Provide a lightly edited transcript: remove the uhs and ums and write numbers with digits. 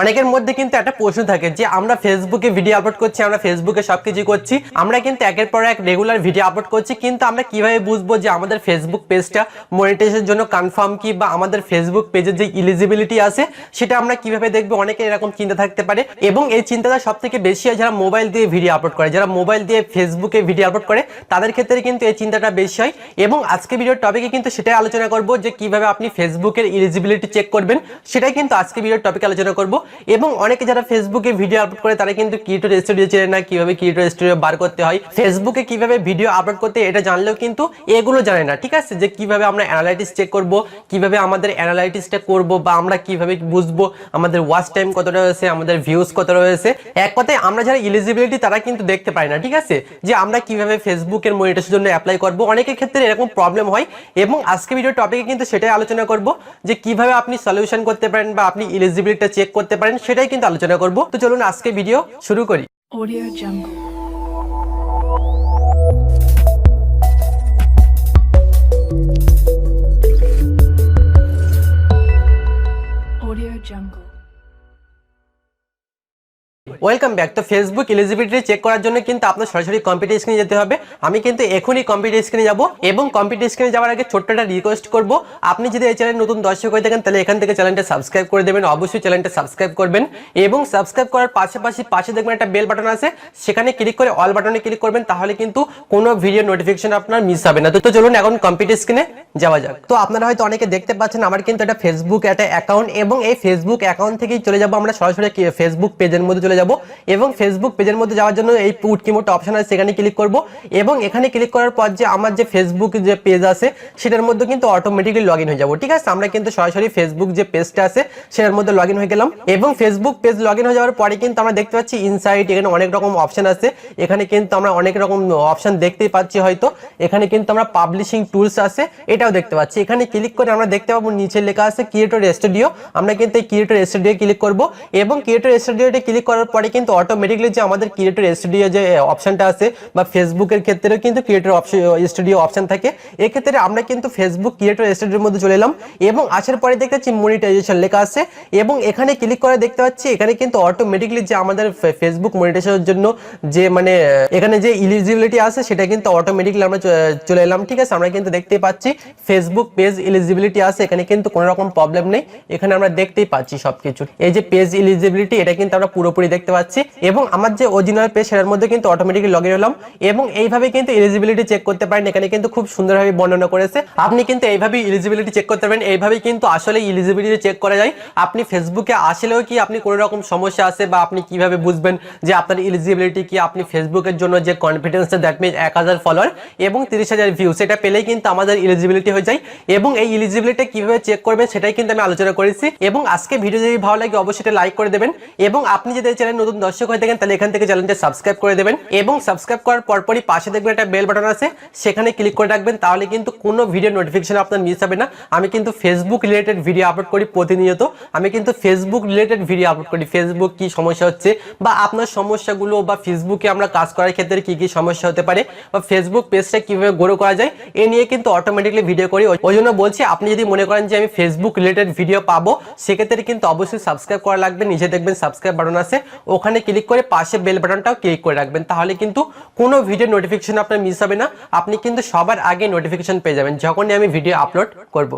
অনেকের মধ্যে কিন্তু একটা প্রশ্ন থাকে যে আমরা ফেসবুকে ভিডিও আপলোড করছি, আমরা ফেসবুকে সবকিছু করছি, আমরা কিন্তু একের পর এক রেগুলার ভিডিও আপলোড করছি, কিন্তু আমরা কিভাবে বুঝবো যে আমাদের ফেসবুক পেজটা মনিটাইজেশনের জন্য কনফার্ম কি, বা আমাদের ফেসবুক পেজের যে এলিজিবিলিটি আছে সেটা আমরা কিভাবে দেখবো? অনেকের এরকম চিন্তা থাকতে পারে, এবং এই চিন্তাটা সব থেকে বেশি হয় যারা মোবাইল দিয়ে ভিডিও আপলোড করে, যারা মোবাইল দিয়ে ফেসবুকে ভিডিও আপলোড করে তাদের ক্ষেত্রে কিন্তু এই চিন্তাটা বেশি হয়। এবং আজকে ভিডিওর টপিকে কিন্তু সেটাই আলোচনা করবো যে কিভাবে আপনি ফেসবুকের এলিজিবিলিটি চেক করবেন, সেটাই কিন্তু আজকে ভিডিওর টপিকে আলোচনা করবো। এবং অনেকে যারা ফেসবুকে ভিডিও আপলোড করে তারা কিন্তু ক্রিয়েটর স্টুডিও চেনে না, কিভাবে ক্রিয়েটর স্টুডিও বার করতে হয়, ফেসবুকে কিভাবে ভিডিও আপলোড করতে এটা জানলেও কিন্তু এগুলো জানে না। ঠিক আছে, যে কিভাবে আমরা অ্যানালাইটিস চেক করব, কিভাবে আমাদের অ্যানালাইটিসটা করব, বা আমরা কিভাবে বুঝবো আমাদের ওয়াচ টাইম কতটা হয়েছে, আমাদের ভিউজ কতটা হয়েছে। এক কথায় আমরা যারা এলিজিবিলিটি তারা কিন্তু দেখতে পাই না। ঠিক আছে, যে আমরা কিভাবে ফেসবুকের মনিটাইজেশনের জন্য অ্যাপ্লাই করব, অনেকের ক্ষেত্রে এরকম প্রবলেম হয়। এবং আজকে ভিডিও টপিকে কিন্তু সেটাই আলোচনা করব যে কিভাবে আপনি সলিউশন করতে পারেন বা আপনি এলিজিবিলিটিটা চেক করতে পারেন, সেটাই কিন্তু আলোচনা করব। তো চলুন আজকে ভিডিও শুরু করি। Audio Jungle. Audio Jungle. Welcome back. তো ফেসবুক এলিজিবিলিটি চেক করার জন্য কিন্তু আপনার সরাসরি কম্পিউটার স্ক্রিনে যেতে হবে। আমি কিন্তু এখনই কম্পিউটার স্ক্রিনে যাব, এবং কম্পিউটার স্ক্রিনে যাওয়ার আগে ছোট্ট একটা রিকোয়েস্ট করব, আপনি যদি এই চ্যানেল নতুন দর্শক হয়ে থাকেন তাহলে এখান থেকে চ্যানেলটা সাবস্ক্রাইব করে দেবেন, অবশ্যই চ্যানেলটা সাবস্ক্রাইব করবেন। এবং সাবস্ক্রাইব করার পাশাপাশি পাশে দেখবেন একটা বেল বাটন আছে, সেখানে ক্লিক করে অল বাটনে ক্লিক করবেন, তাহলে কিন্তু কোনো ভিডিও নোটিফিকেশন আপনার মিস হবে না। তো চলুন এখন কম্পিউটার স্ক্রিনে যাওয়া যাক। তো আপনারা হয়তো অনেকে দেখতে পাচ্ছেন আমার কিন্তু একটা ফেসবুক একটা অ্যাকাউন্ট, এবং এই ফেসবুক অ্যাকাউন্ট থেকেই চলে যাব আমরা সরাসরি ফেসবুক পেজের মধ্যে চলে যাব। এবং ফেসবুক পেজের মধ্যে যাওয়ার জন্য এই পুট কিমোট অপশন আছে, সেখানে ক্লিক করব। এবং এখানে ক্লিক করার পর যে আমার যে ফেসবুক যে পেজ আছে সেটার মধ্যে কিন্তু অটোমেটিক্যালি লগইন হয়ে যাব। ঠিক আছে, আমরা কিন্তু সরাসরি ফেসবুক যে পেজটা আছে সেটার মধ্যে লগইন হয়ে গেলাম। এবং ফেসবুক পেজ লগইন হয়ে যাওয়ার পরে কিন্তু আমরা দেখতে পাচ্ছি ইনসাইট, এখানে অনেক রকম অপশন আছে। এখানে কিন্তু আমরা অনেক রকম অপশন দেখতেই পাচ্ছি, হয়তো এখানে কিন্তু আমরা পাবলিশিং টুলস আছে এটাও দেখতে পাচ্ছি। এখানে ক্লিক করে আমরা দেখতে পাবো নিচে লেখা আছে ক্রিয়েটর স্টুডিও। আমরা কিন্তু এই ক্রিয়েটর স্টুডিও ক্লিক করব, এবং ক্রিয়েটর স্টুডিওতে ক্লিক করার পরে কিন্তু অটোমেটিক্যালি যে আমাদের ক্রিয়েটর স্টুডিও যে অপশনটা আছে, বা ফেসবুকের ক্ষেত্রেও কিন্তু ক্রিয়েটর স্টুডিও অপশন থাকে, এই ক্ষেত্রে আমরা কিন্তু ফেসবুক ক্রিয়েটর স্টুডিওর মধ্যে চলে এলাম। এবং আসার পরে দেখতে পাচ্ছি মনিটাইজেশন লেখা আছে, এবং এখানে ক্লিক করে দেখতে পাচ্ছি এখানে কিন্তু অটোমেটিক্যালি যে আমাদের ফেসবুক মনিটাইজেশনের জন্য যে মানে এখানে যে এলিজিবিলিটি আছে সেটা কিন্তু অটোমেটিক্যালি আমরা চলে এলাম। ঠিক আছে, আমরা কিন্তু দেখতেই পাচ্ছি ফেসবুক পেজ এলিজিবিলিটি আছে, এখানে কিন্তু কোনো রকম প্রবলেম নেই, এখানে আমরা দেখতেই পাচ্ছি সবকিছু। এই যে পেজ এলিজিবিলিটি এটা কিন্তু আমরা পুরোপুরি দেখতে পাচ্ছি, এবং আমার যে অরিজিনাল পেজ সেটার মধ্যে কিন্তু অটোমেটিক্যালি লগইন হলাম। এবং এইভাবে কিন্তু এলিজিবিলিটি চেক করতে পারেন, এখানে কিন্তু খুব সুন্দরভাবে বর্ণনা করেছে। আপনি কিন্তু এইভাবে এলিজিবিলিটি চেক করতে পারেন, এইভাবে কিন্তু আসলে এলিজিবিলিটি চেক করা যায়। আপনি ফেসবুকে আসলেও কি আপনি কোনো রকম সমস্যা আছে, বা আপনি কিভাবে বুঝবেন যে আপনার এলিজিবিলিটি কি? আপনি ফেসবুকের জন্য যে কনফিডেন্সটা, দ্যাট মিন্স 1000 ফলোয়ার এবং 30,000 ভিউ, সেটা পেলেই কিন্তু আমাদের এলিজিবিলিটি হয়ে যায়। এবং এই এলিজিবিলিটি কিভাবে চেক করবেন সেটাই কিন্তু আমি আলোচনা করেছি। এবং আজকে ভিডিও যদি ভালো লাগে অবশ্যই এটা লাইক করে দেবেন, এবং আপনি যদি এই চ্যানেল নতুন দর্শক হয়ে থাকেন তাহলে এখান থেকে চ্যানেলটা সাবস্ক্রাইব করে দেবেন। এবং সাবস্ক্রাইব করার পরপরই পাশে দেখবেন একটা বেল বাটন আছে, সেখানে ক্লিক করে রাখবেন, তাহলে কিন্তু কোনো ভিডিও নোটিফিকেশন আপনার মিস হবে না। আমি কিন্তু ফেসবুক রিলেটেড ভিডিও আপলোড করি প্রতিনিয়ত, আমি কিন্তু ফেসবুক রিলেটেড ভিডিও আপলোড করি। ফেসবুক কি সমস্যা হচ্ছে, বা আপনার সমস্যাগুলো, বা ফেসবুকে আমরা কাজ করার ক্ষেত্রে কি কি সমস্যা হতে পারে, বা ফেসবুক পেজটা কিভাবে গ্রো করা যায়, এ নিয়ে কিন্তু অটোমেটিক্যালি ভিডিও করি। ওই জন্য বলছি, আপনি যদি মনে করেন যে আমি ফেসবুক রিলেটেড ভিডিও পাবো, সেক্ষেত্রে কিন্তু অবশ্যই সাবস্ক্রাইব করা লাগবে। নিচে দেখবেন সাবস্ক্রাইব বাটন আছে, ওখানে ক্লিক করে পাশে বেল বাটনটাও ক্লিক করে রাখবেন, তাহলে কিন্তু কোনো ভিডিও নোটিফিকেশন আপনার মিস হবে না। আপনি কিন্তু সবার আগে নোটিফিকেশন পেয়ে যাবেন যখনই আমি ভিডিও আপলোড করব।